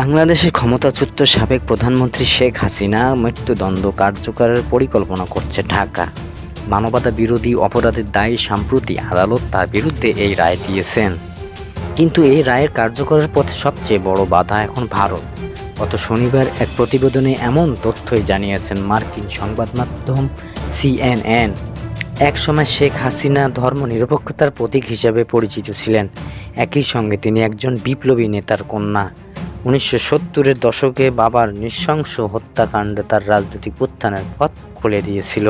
বাংলাদেশের ক্ষমতাচ্যুত সাবেক প্রধানমন্ত্রী শেখ হাসিনা মৃত্যুদণ্ড কার্যকরের পরিকল্পনা করছে ঢাকা। মানবতা বিরোধী অপরাধের দায়ে সম্প্রতি আদালত তার বিরুদ্ধে এই রায় দিয়েছেন। কিন্তু এই রায়ের কার্যকরের পথে সবচেয়ে বড় বাধা এখন ভারত। গত শনিবার এক প্রতিবেদনে এমন তথ্যই জানিয়েছেন মার্কিন সংবাদ মাধ্যম CNN। একসময় শেখ হাসিনা ধর্মনিরপেক্ষতার প্রতীক হিসেবে পরিচিত ছিলেন। একই সঙ্গে তিনি একজন বিপ্লবী নেতার কন্যা। 1970-এর দশকে বাবার নৃশংস হত্যাকাণ্ড তার রাজনৈতিক উত্থানের পথ খুলে দিয়েছিল।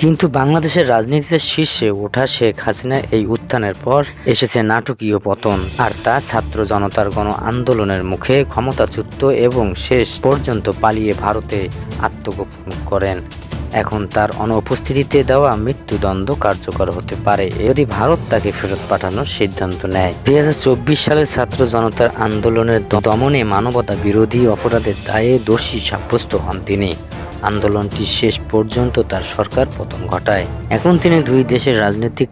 কিন্তু বাংলাদেশের রাজনীতিতে শীর্ষে ওঠা শেখ হাসিনার এই উত্থানের পর এসেছে নাটকীয় পতন, আর তা ছাত্র জনতার গণ আন্দোলনের মুখে ক্ষমতাচ্যুত এবং শেষ পর্যন্ত পালিয়ে ভারতে আত্মগোপন করেন। এখন তার অনুপস্থিতিতে দেওয়া মৃত্যুদণ্ড কার্যকর হতে পারে যদি ভারত তাকে ফেরত পাঠানোর সিদ্ধান্ত নেয়। 2024 সালের ছাত্র জনতার আন্দোলনের দমনে মানবতা বিরোধী অপরাধের দায়ে দোষী সাব্যস্ত হন তিনি। আন্দোলনটি শেষ পর্যন্ত তার সরকার পতন ঘটায়। এখন তিনি দুই দেশের রাজনৈতিক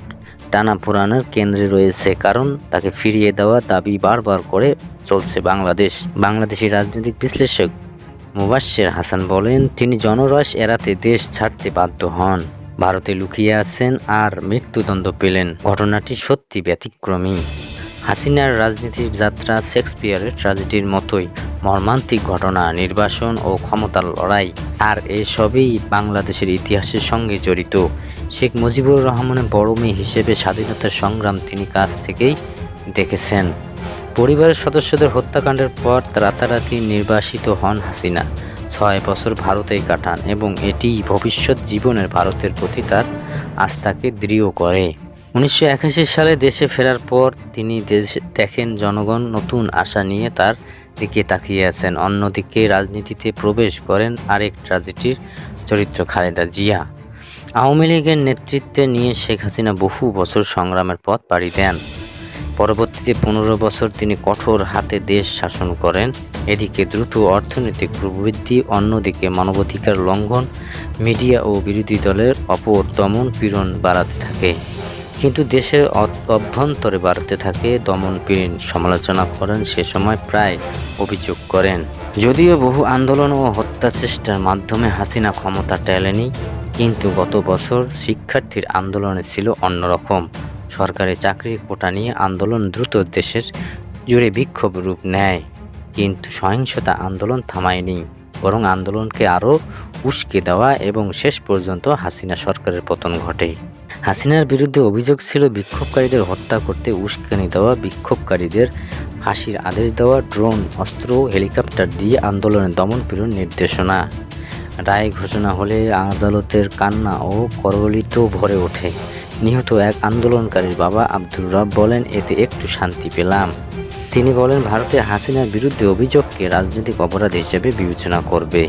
টানাপোড়েনের কেন্দ্রে রয়েছে, কারণ তাকে ফিরিয়ে দেওয়ার দাবি বারবার করে চলছে বাংলাদেশি রাজনৈতিক বিশ্লেষক মুবাশ্বের হাসান বলেন, তিনি জনরস এড়াতে দেশ ছাড়তে বাধ্য হন, ভারতে লুকিয়ে আছেন আর মৃত্যুদণ্ড পেলেন। ঘটনাটি সত্যি ব্যতিক্রমী। হাসিনার রাজনীতির যাত্রা শেক্সপিয়ারের ট্র্যাজেডির মতোই মর্মান্তিক ঘটনা, নির্বাসন ও ক্ষমতার লড়াই, আর এসবই বাংলাদেশের ইতিহাসের সঙ্গে জড়িত। শেখ মুজিবুর রহমানের বড় মেয়ে হিসেবে স্বাধীনতার সংগ্রাম তিনি কাছ থেকেই দেখেছেন। পরিবারের সদস্যদের হত্যাকাণ্ডের পর রাতারাতি নির্বাসিত হন হাসিনা। 6 বছর ভারতেই কাটান এবং এটি ভবিষ্যৎ জীবনের ভারতের প্রতি তার আস্থাকে দৃঢ় করে। 1981 সালে দেশে ফেরার পর তিনি দেখেন জনগণ নতুন আশা নিয়ে তার দিকে তাকিয়ে আছেন। অন্যদিকে রাজনীতিতে প্রবেশ করেন আরেক ট্র্যাজেডির চরিত্র খালেদা জিয়া। আওয়ামী লীগের নেতৃত্বে নিয়ে শেখ হাসিনা বহু বছর সংগ্রামের পথ পাড়ি দেন। পরবর্তীতে 15 বছর তিনি কঠোর হাতে দেশ শাসন করেন। এদিকে দ্রুত অর্থনৈতিক প্রবৃদ্ধি, অন্যদিকে মানবাধিকার লঙ্ঘন, মিডিয়া ও বিরোধী দলের অপর দমন পীড়ন বাড়াতে থাকে। কিন্তু দেশের অভ্যন্তরে বাড়তে থাকে দমন পীড়ন। সমালোচনা করেন সে সময় প্রায় অভিযোগ করেন, যদিও বহু আন্দোলন ও হত্যা চেষ্টার মাধ্যমে হাসিনা ক্ষমতা টেলেনি, কিন্তু গত বছর শিক্ষার্থীর আন্দোলনে ছিল অন্যরকম। সরকারি চাকরির কোটা নিয়ে আন্দোলন দ্রুত দেশের জুড়ে বিক্ষোভ রূপ নেয়, কিন্তু সহিংসতা আন্দোলন থামায়নি, বরং আন্দোলনকে আরও উস্কে দেওয়া এবং শেষ পর্যন্ত হাসিনা সরকারের পতন ঘটে। হাসিনার বিরুদ্ধে অভিযোগ ছিল বিক্ষোভকারীদের হত্যা করতে উস্কানি দেওয়া, বিক্ষোভকারীদের ফাঁসির আদেশ দেওয়া, ড্রোন, অস্ত্র, হেলিকপ্টার দিয়ে আন্দোলনের দমন পীড়ন নির্দেশনা। রায় ঘোষণা হলে আদালতের কান্না ও করতালিতে ভরে ওঠে। নিহত এক আন্দোলনকারীর বাবা আব্দুর রব বলেন, এতে একটু শান্তি পেলাম। তিনি বলেন, ভারতে হাসিনার বিরুদ্ধে অভিযোগকে রাজনৈতিক অপরাধ হিসেবে বিবেচনা করবে।